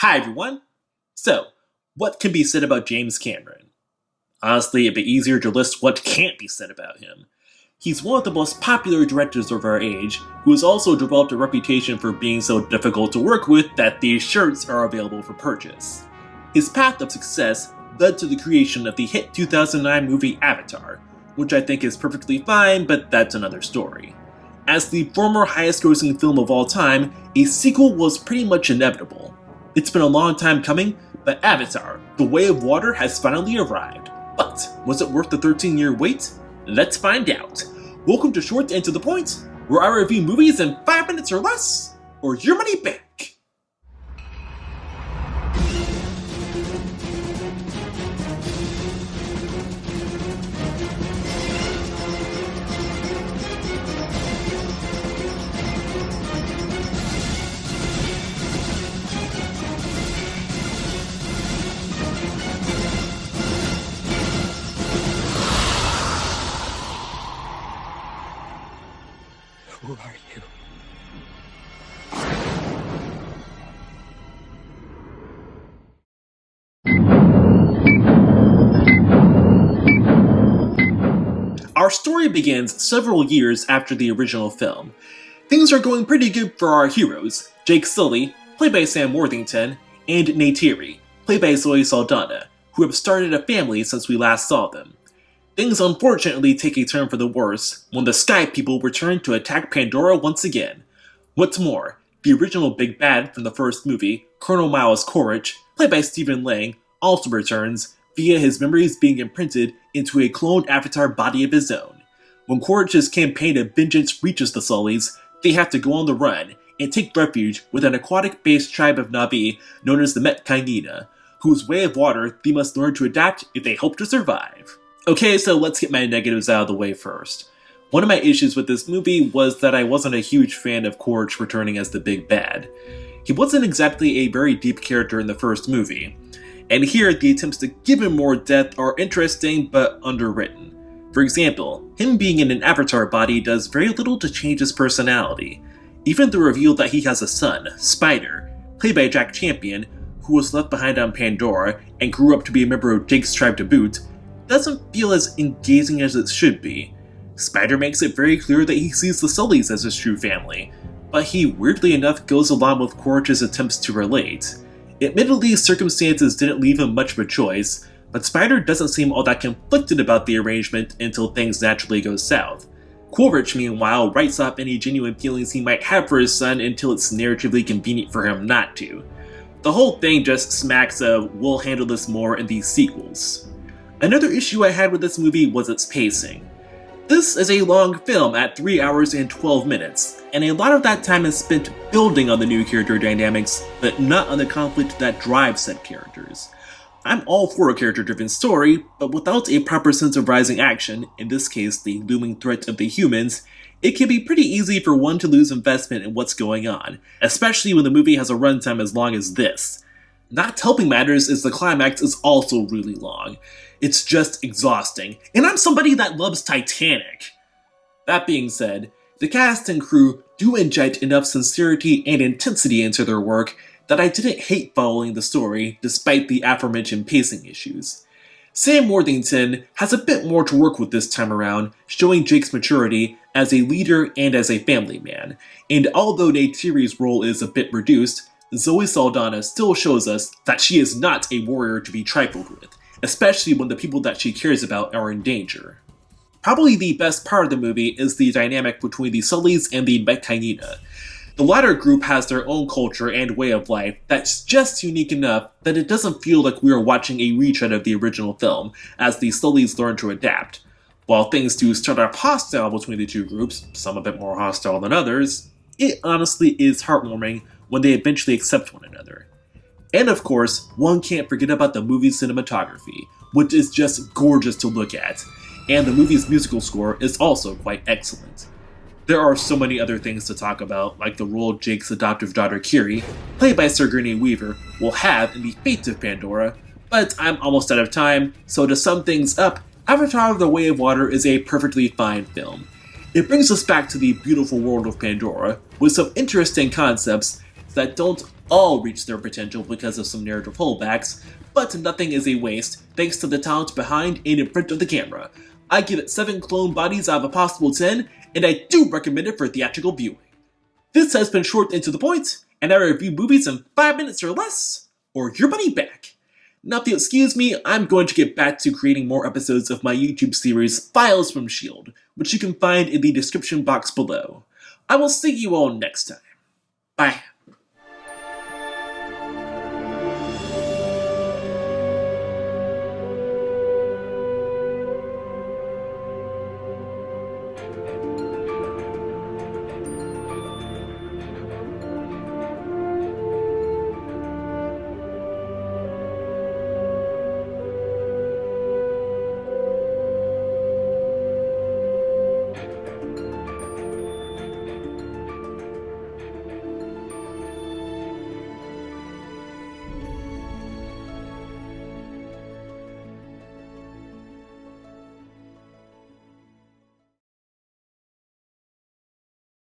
Hi everyone! So, what can be said about James Cameron? Honestly, it'd be easier to list what can't be said about him. He's one of the most popular directors of our age, who has also developed a reputation for being so difficult to work with that these shirts are available for purchase. His path of success led to the creation of the hit 2009 movie Avatar, which I think is perfectly fine, but that's another story. As the former highest-grossing film of all time, a sequel was pretty much inevitable. It's been a long time coming, but Avatar, The Way of Water has finally arrived. But was it worth the 13-year wait? Let's find out. Welcome to Short and to the Point, where I review movies in 5 minutes or less, or your money back. Who are you? Our story begins several years after the original film. Things are going pretty good for our heroes, Jake Sully, played by Sam Worthington, and Neytiri, played by Zoe Saldana, who have started a family since we last saw them. Things unfortunately take a turn for the worse when the Sky People return to attack Pandora once again. What's more, the original Big Bad from the first movie, Colonel Miles Quaritch, played by Stephen Lang, also returns, via his memories being imprinted into a cloned Avatar body of his own. When Quaritch's campaign of vengeance reaches the Sullys, they have to go on the run and take refuge with an aquatic-based tribe of Na'vi known as the Metkayina, whose way of water they must learn to adapt if they hope to survive. Okay, so let's get my negatives out of the way first. One of my issues with this movie was that I wasn't a huge fan of Quaritch returning as the Big Bad. He wasn't exactly a very deep character in the first movie, and here the attempts to give him more depth are interesting but underwritten. For example, him being in an Avatar body does very little to change his personality. Even the reveal that he has a son, Spider, played by Jack Champion, who was left behind on Pandora and grew up to be a member of Jake's tribe to boot, doesn't feel as engaging as it should be. Spider makes it very clear that he sees the Sullys as his true family, but he weirdly enough goes along with Quaritch's attempts to relate. Admittedly, circumstances didn't leave him much of a choice, but Spider doesn't seem all that conflicted about the arrangement until things naturally go south. Quaritch, meanwhile, writes off any genuine feelings he might have for his son until it's narratively convenient for him not to. The whole thing just smacks of, we'll handle this more in these sequels. Another issue I had with this movie was its pacing. This is a long film at 3 hours and 12 minutes, and a lot of that time is spent building on the new character dynamics, but not on the conflict that drives said characters. I'm all for a character-driven story, but without a proper sense of rising action, in this case the looming threat of the humans, it can be pretty easy for one to lose investment in what's going on, especially when the movie has a runtime as long as this. Not helping matters is the climax is also really long. It's just exhausting, and I'm somebody that loves Titanic. That being said, the cast and crew do inject enough sincerity and intensity into their work that I didn't hate following the story despite the aforementioned pacing issues. Sam Worthington has a bit more to work with this time around, showing Jake's maturity as a leader and as a family man, and although Neytiri's role is a bit reduced, Zoe Saldana still shows us that she is not a warrior to be trifled with, especially when the people that she cares about are in danger. Probably the best part of the movie is the dynamic between the Sullys and the Metkayina. The latter group has their own culture and way of life that's just unique enough that it doesn't feel like we are watching a retread of the original film, as the Sullys learn to adapt. While things do start off hostile between the two groups, some a bit more hostile than others, it honestly is heartwarming when they eventually accept one another. And of course, one can't forget about the movie's cinematography, which is just gorgeous to look at, and the movie's musical score is also quite excellent. There are so many other things to talk about, like the role Jake's adoptive daughter Kiri, played by Sigourney Weaver, will have in the fate of Pandora, but I'm almost out of time, so to sum things up, Avatar: The Way of Water is a perfectly fine film. It brings us back to the beautiful world of Pandora, with some interesting concepts that don't all reach their potential because of some narrative holdbacks, but nothing is a waste thanks to the talent behind and in front of the camera. I give it 7 clone bodies out of a possible 10, and I do recommend it for theatrical viewing. This has been short and to the point, and I review movies in 5 minutes or less, or your money back. Now if you'll excuse me, I'm going to get back to creating more episodes of my YouTube series Files from S.H.I.E.L.D., which you can find in the description box below. I will see you all next time. Bye.